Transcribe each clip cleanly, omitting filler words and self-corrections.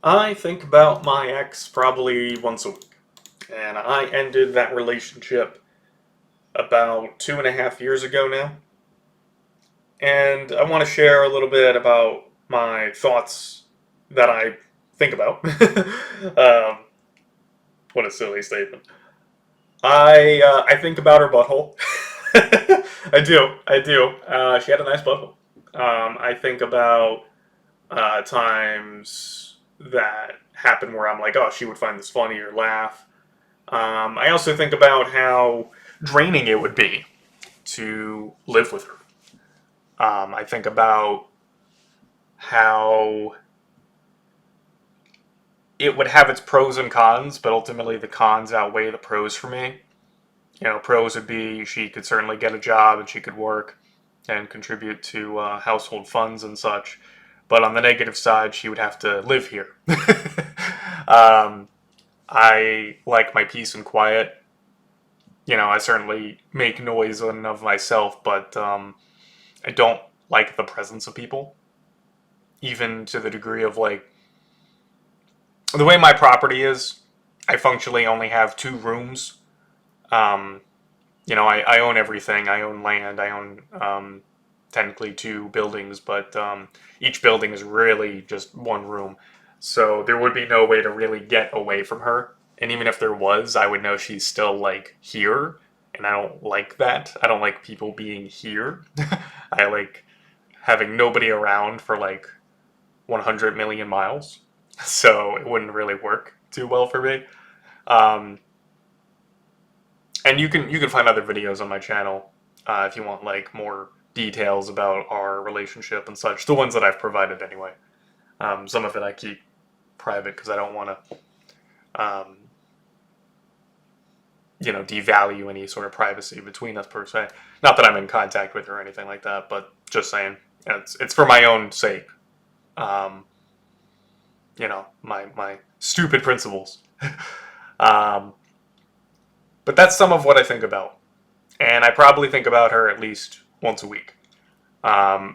I think about my ex probably once a week, and I ended that relationship about 2.5 years ago now. And I want to share a little bit about my thoughts that I think about. What a silly statement. I think about her butthole. I do. She had a nice butthole. I think about times that happen where I'm like, oh, she would find this funny or laugh. I also think about how draining it would be to live with her. I think about how it would have its pros and cons, but ultimately the cons outweigh the pros for me. Pros would be she could certainly get a job and she could work and contribute to household funds and such. But on the negative side, she would have to live here. um, I like my peace and quiet. I certainly make noise in and of myself, but I don't like the presence of people, even to the degree of like the way my property is. I functionally only have 2 rooms. Um, I own everything. I own land. I own technically 2 buildings, but each building is really just 1 room. So there would be no way to really get away from her. And even if there was, I would know she's still like here. And I don't like that. I don't like people being here. I like having nobody around for like 100 million miles. So it wouldn't really work too well for me. Um, and you can find other videos on my channel if you want like more details about our relationship and such. The ones that I've provided anyway. Some of it I keep private because I don't want to, devalue any sort of privacy between us per se. Not that I'm in contact with her or anything like that, but just saying, it's for my own sake. Um, my stupid principles. um, but that's some of what I think about, and I probably think about her at least once a week,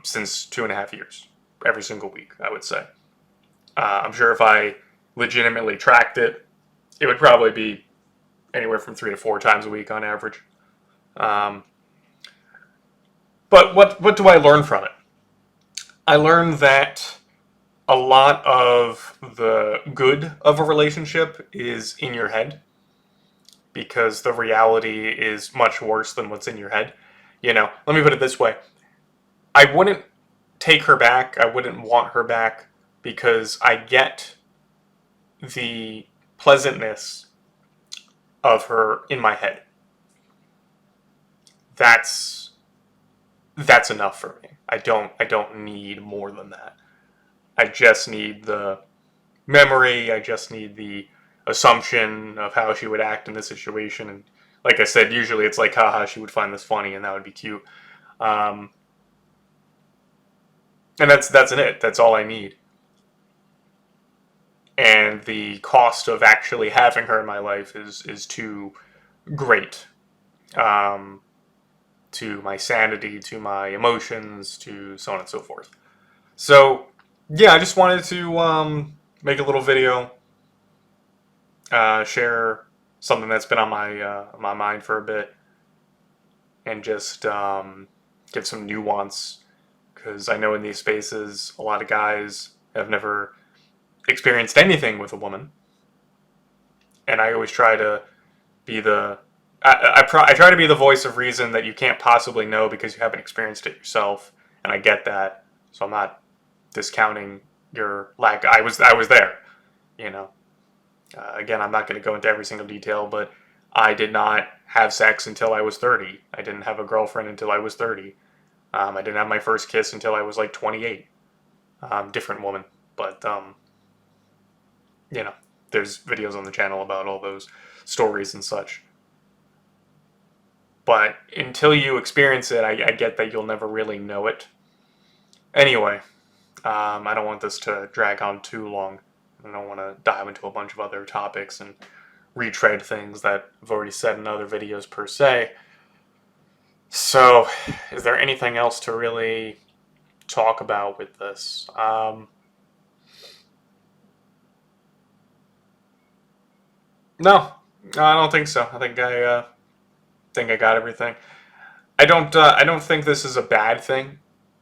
since 2.5 years, every single week, I would say. I'm sure if I legitimately tracked it, it would probably be anywhere from 3 to 4 times a week on average. Um, but what do I learn from it? I learned that a lot of the good of a relationship is in your head because the reality is much worse than what's in your head. Let me put it this way. I wouldn't take her back. I wouldn't want her back because I get the pleasantness of her in my head. That's that's enough for me. I don't need more than that. I just need the memory. I just need the assumption of how she would act in this situation. And like I said, usually it's like, haha, she would find this funny, and that would be cute. Um, and that's it. That's all I need. And the cost of actually having her in my life is too great, um, to my sanity, to my emotions, to so on and so forth. So yeah, I just wanted to make a little video, share something that's been on my mind for a bit, and just give some nuance because I know in these spaces a lot of guys have never experienced anything with a woman, and I always try to be the I try to be the voice of reason that you can't possibly know because you haven't experienced it yourself, and I get that, so I'm not discounting your lack. I was there, you know. Again, I'm not going to go into every single detail, but I did not have sex until I was 30. I didn't have a girlfriend until I was 30. I didn't have my first kiss until I was like 28. Different woman, but you know, there's videos on the channel about all those stories and such. But until you experience it, I get that you'll never really know it. Anyway, I don't want this to drag on too long. I don't want to dive into a bunch of other topics and retread things that I've already said in other videos per se. So, is there anything else to really talk about with this? No, I don't think so. I think I got everything. I don't think this is a bad thing.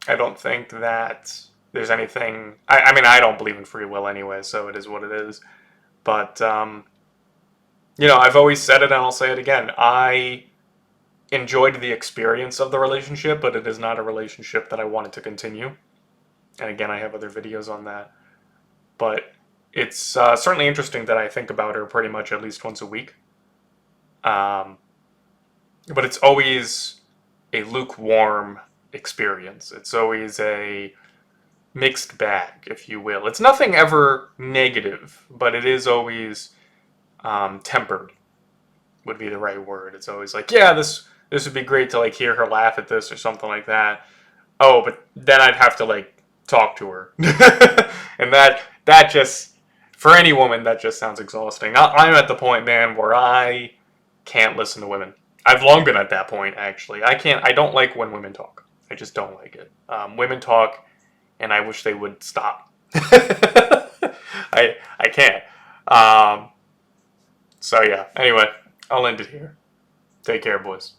I don't think that there's anything. I mean, I don't believe in free will anyway, so it is what it is. But I've always said it, and I'll say it again. I enjoyed the experience of the relationship, but it is not a relationship that I wanted to continue. And again, I have other videos on that. But it's certainly interesting that I think about her pretty much at least once a week. Um, but it's always a lukewarm experience. It's always a mixed bag, if you will. It's nothing ever negative, but it is always tempered, would be the right word. It's always like, yeah, this would be great to like hear her laugh at this or something like that. Oh, but then I'd have to like talk to her, and that just for any woman that just sounds exhausting. I'm at the point, man, where I can't listen to women. I've long been at that point, actually. I can't. I don't like when women talk. I just don't like it. Women talk, and I wish they would stop. I can't. So yeah. Anyway, I'll end it here. Take care, boys.